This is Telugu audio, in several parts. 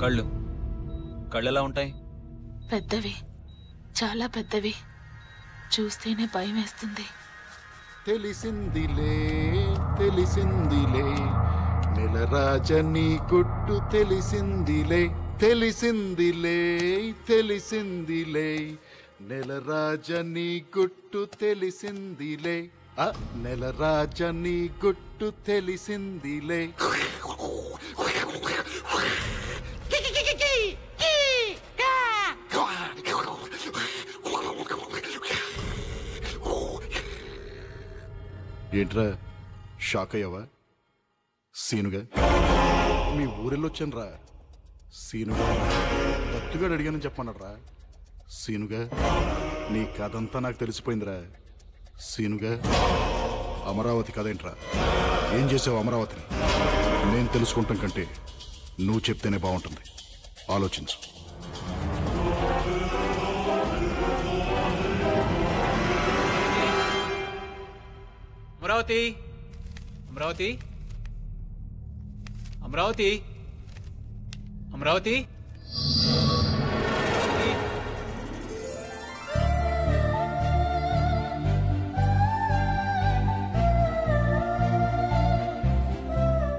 కళ్ళు కళ్ళు ఎలా ఉంటాయి? పెద్దవి, చాలా పెద్దవి. చూస్తేనే భయం వేస్తుంది. తెలిసిందిలే తెలిసిందిలే నెలరాజని గుట్టు తెలిసిందిలే తెలిసిందిలే తెలిసిందిలే నెలరాజని గుట్టు తెలిసిందిలే నెలరాజని గుట్టు తెలిసిందిలే. ఏంట్రా షాక్ అయ్యావా? సీనుగా మీ ఊరెళ్ళొచ్చాను రా. సీనుగా దత్తుగాడు అడిగానని చెప్పమన్నాడు రా. సీనుగా నీ కథంతా నాకు తెలిసిపోయిందిరా. సీనుగా అమరావతి కథేంట్రా? ఏం చేసావు అమరావతిని? నేను తెలుసుకుంటాం కంటే నువ్వు చెప్తేనే బాగుంటుంది. ఆలోచించు. అమరావతి అమరావతి అమరావతి అమరావతి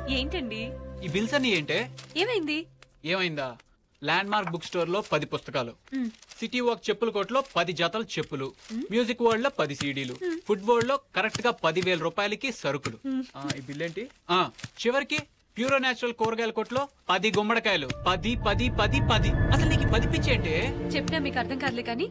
ఏంటండి ఈ బిల్స్ అన్ని ఏంటే? ఏమైంది? ఏమైందా? ల్యాండ్ మార్క్ బుక్ స్టోర్ లో 10 పుస్తకాలు, సిటీ వాక్ చెప్పుల కోట్లో 10 జతలు చెప్పులు, మ్యూజిక్ వరల్డ్ లో 10 సీడీలు, ఫుడ్ వరల్డ్ లో కరెక్ట్ గా 10,000 రూపాయలకి సరుకులు. ఈ బిల్ ఏంటి? చివరికి ప్యూరో న్యాచురల్ కూరగాయల కొట్లో 10 గుమ్మడికాయలు. 10 10 10 10. అసలు నీకు 10 పిచ్చేంటే? చెప్పినా మీకు అర్థం కాదులే కానీ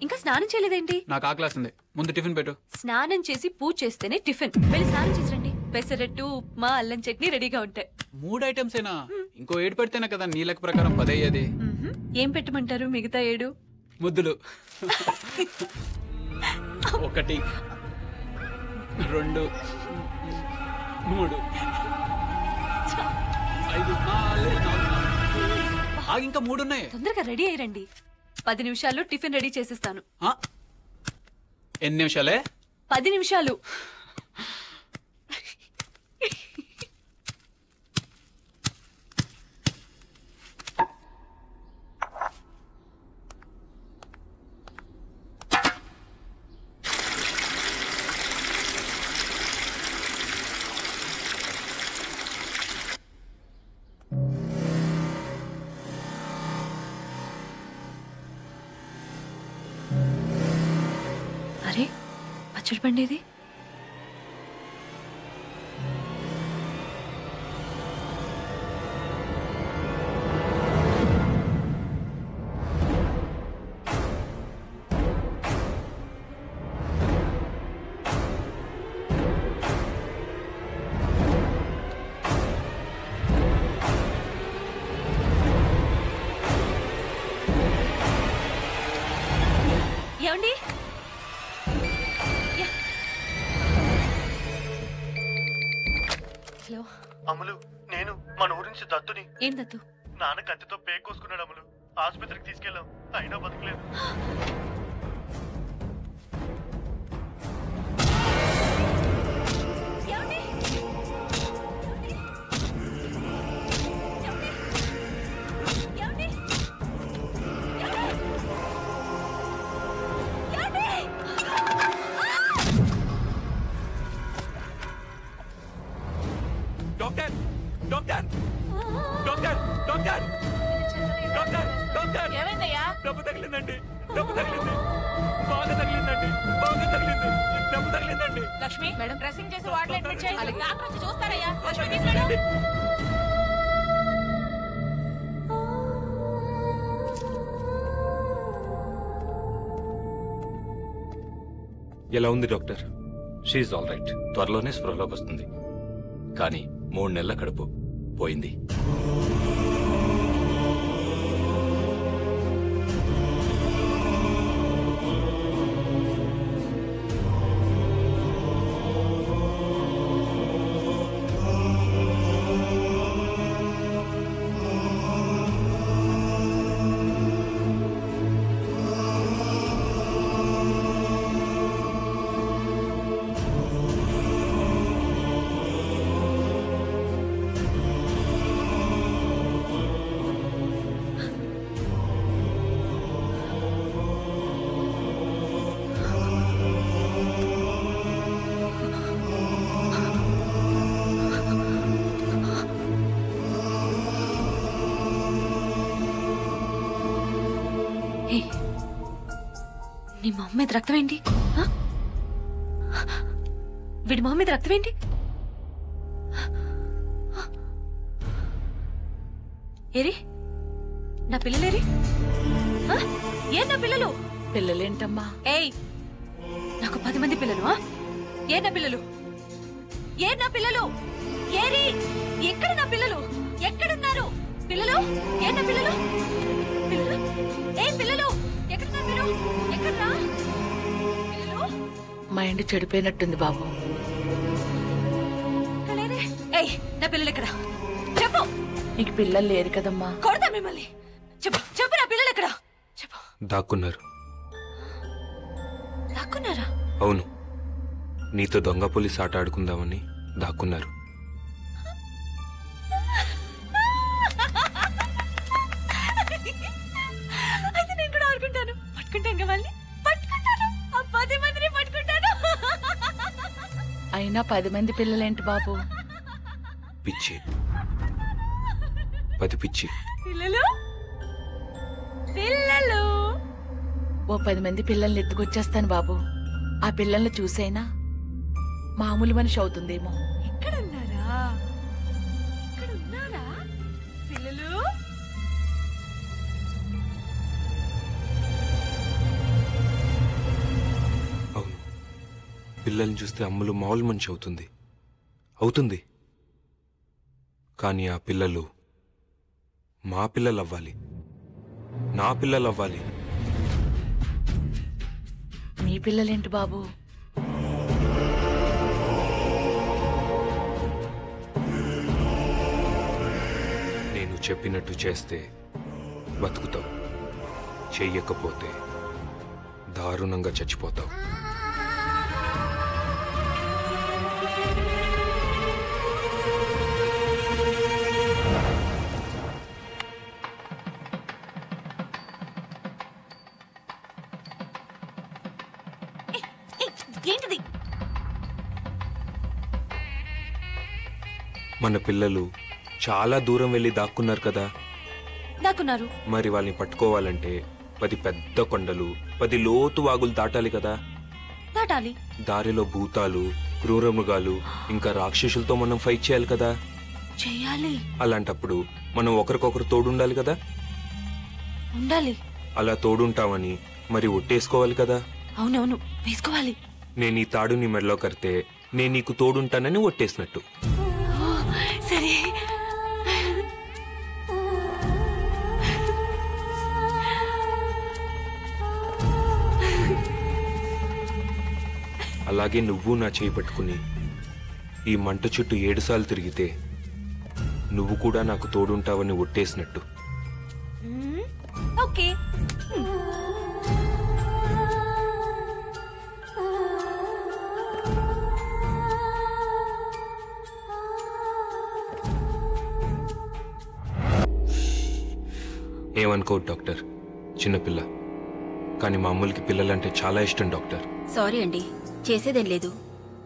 ఇంకా స్నానం చేయలేదేంటి? నాకు ఆకలేస్తుంది, ముందు టిఫిన్ పెట్టు. స్నానం చేసి పూజ చేస్తేనే టిఫిన్. వెళ్ళి స్నానం చేసి రండి. పెసరట్టు, ఉప్మా, అల్లం చట్నీ రెడీగా ఉంటాయి. 3 ఐటమ్స్ ఏనా? ఇంకో 7 పెడితేనే కదా నీ లెక్క ప్రకారం 10 అయ్యేది. ఏం పెట్టమంటారు మిగతా 7? ముద్దులు. 1 2 3 5 6 ఇంకా 3 ఉన్నాయి. తొందరగా రెడీ అయ్యండి. 10 నిమిషాల్లో టిఫిన్ రెడీ చేసేస్తాను. ఎన్ని నిమిషాలే? 10 నిమిషాలు. అరే పచ్చడి పండేది. ఏమండి? హలో అమలు, నేను మన ఊరి నుంచి దత్తుని. ఏం దత్తు? నాన్న కత్తితో పేక్ కోసుకున్నాడు అమలు. ఆసుపత్రికి తీసుకెళ్ళాం, అయినా బతకలేదు. Doctor doctor doctor doctor doctor doctor ఏమైందయ్యా? డబ్బు తగిలిందండి, డబ్బు తగిలింది, బాగా తగిలిందండి, బాగా తగిలింది, డబ్బు తగిలిందండి. లక్ష్మి మేడం డ్రెస్సింగ్ చేసి వార్డులో అడ్మిట్ చేయాలి. డాక్టర్ వచ్చి చూస్తారయ్యా. లక్ష్మి తీసుకెళ్ళు. ఎలా ఉంది డాక్టర్? She all right. త్వరలోనే స్పృహలోకి వస్తుంది. కానీ 3 నెలల కడుపు పోయింది. ఏ, నీ మొహం మీద రక్తం ఏంటి? ఆ? వీడి మొహం మీద రక్తం ఏంటి? ఏరి నా పిల్లలేరి? ఆ? ఏ నా పిల్లలు? పిల్లలేంటమ్మా? ఏయ్, నాకు 10 మంది పిల్లలు. ఏ నా పిల్లలు? ఏ నా పిల్లలు? ఏరి, ఎక్కడ నా పిల్లలు? ఎక్కడున్నారు పిల్లలు? ఏ నా పిల్లలు? పిల్లలు? ఏ పిల్లలు? ఎక్కడున్నారు మీరు? ఎక్కడ్రా పిల్లలు? మైండ్ చెడిపోయినట్టుంది బాబు. లేరే. ఏయ్, నా పిల్లలు ఎక్కడ? చెప్పు. నీకు పిల్లలు లేరు కదమ్మా? కొడతా మిమ్మల్ని. చెప్పు చెప్పు, నా పిల్లలు ఎక్కడ? చెప్పు. దాక్కున్నారు. దాక్కున్నారా? అవును, నీతో దొంగ పోలీస్ ఆట ఆడుకుందామని దాక్కున్నారు. అయితే నేను కూడా ఆడుకుంటాను. పట్టుకుంటాను కదా మళ్ళీ. పట్టుకుంటాను. ఆ 10 మందిని పట్టుకుంటాను. అయినా 10 మంది పిల్లలేంటి బాబు? పిచ్చి, 10 పిచ్చి. పిల్లలు పిల్లలు ఓ 10 మంది పిల్లల్ని ఎత్తుకొచ్చేస్తాను బాబు. ఆ పిల్లల్ని చూసైనా మామూలు మనిషి అవుతుందేమో. ఇక్కడున్నారా? ఇక్కడున్నారా పిల్లలు? అవును, పిల్లల్ని చూస్తే అమ్మలు మామూలు మనిషి అవుతుంది. కానీ ఆ పిల్లలు మా పిల్లలు అవ్వాలి, నా పిల్లలు అవ్వాలి. మీ పిల్లలేంటి బాబు? నేను చెప్పినట్టు చేస్తే బతుకుతావు, చెయ్యకపోతే దారుణంగా చచ్చిపోతావు. ఏంటిది? మన పిల్లలు చాలా దూరం వెళ్ళి దాక్కున్నారు కదా. దాక్కున్నారు. మరి వాళ్ళని పట్టుకోవాలంటే 10 పెద్ద కొండలు, 10 లోతు వాగులు దాటాలి కదా. దాటాలి. దారిలో భూతాలు, క్రూర మృగాలు, ఇంకా రాక్షసులతో మనం ఫైట్ చేయాలి కదా. చేయాలి. అలాంటప్పుడు మనం ఒకరికొకరు తోడుండాలి కదా. ఉండాలి. అలా తోడుంటామని మరి ఒట్టేసుకోవాలి కదా. అవునవును, వేసుకోవాలి. నేను ఈ తాడు నీ మెడలో కడితే నేను నీకు తోడుంటానని ఒట్టేసినట్టు. సరే. అలాగే నువ్వు నా చేయి పట్టుకుని ఈ మంట చుట్టూ 7 సార్లు తిరిగితే నువ్వు కూడా నాకు తోడుంటావని ఒట్టేసినట్టు. ఓకే. ఏమనుకోవద్దు డాక్టర్, చిన్నపిల్ల. కానీ మా అమ్ములకి పిల్లలంటే చాలా ఇష్టం డాక్టర్. సారీ అండి, చేసేదేం లేదు.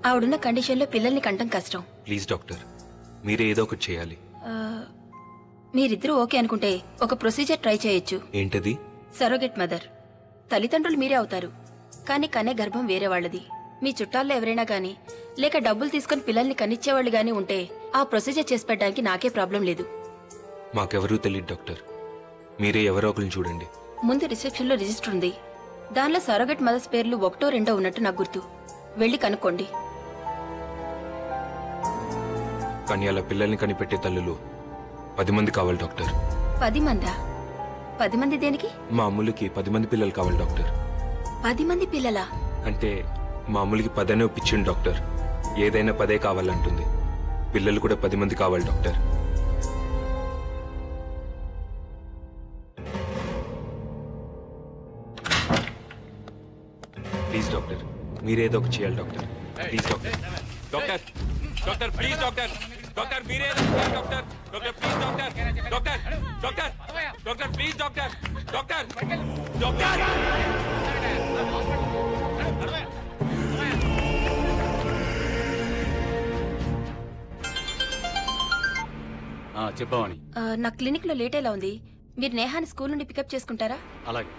ఆవిడున్న కండిషన్లో పిల్లల్ని కంటం కష్టం. ప్లీజ్ డాక్టర్, మీరే ఏదో ఒకటి చేయాలి. మీరిద్దరూ ఓకే అనుకుంటే ఒక ప్రొసీజర్ ట్రై చేయొచ్చు. ఏంటది? Surrogate mother. తల్లిదండ్రులు మీరే అవుతారు, కానీ కనే గర్భం వేరే వాళ్ళది. మీ చుట్టాల్లో ఎవరైనా గానీ లేక డబ్బులు తీసుకుని పిల్లల్ని కనిచ్చేవాళ్ళు గానీ ఉంటే ఆ ప్రొసీజర్ చేసి పెట్టడానికి నాకే ప్రాబ్లం లేదు. మాకెవరూ తెలియదు డాక్టర్, మీరే ఎవరో ఒకరిని చూడండి. ముందు రిసెప్షన్లో రిజిస్టర్ ఉంది, దానిలో సరోగేట్ మదర్స్ పేర్లు 1, 2 ఉన్నట్టు నాకు గుర్తు. వెళ్ళి కనుక్కోండి. కానీ అలా పిల్లల్ని కనిపెట్టే తల్లులు 10 మంది కావాలి డాక్టర్. 10 మందా? 10 మంది దేనికి? మా అమ్ములకి 10 మంది పిల్లలు కావాలి డాక్టర్. 10 మంది పిల్లలా? అంటే మా అమ్ములకి 10 అనే ఒప్పించండి డాక్టర్. ఏదైనా 10 కావాలంటుంది. పిల్లలు కూడా 10 మంది కావాలి డాక్టర్. ప్లీజ్ డాక్టర్, మీరేదో ఒకటి చేయాలి doctor. Please doctor. Doctor, doctor please doctor. Doctor మీరేదో చేయాలి doctor. Doctor please doctor. Doctor, doctor, doctor please doctor. Doctor, doctor. చెప్పావని. నా క్లినిక్ లో లేట్ ఎలా ఉంది? మీరు నేహాని స్కూల్ నుండి పికప్ చేసుకుంటారా? అలాగే.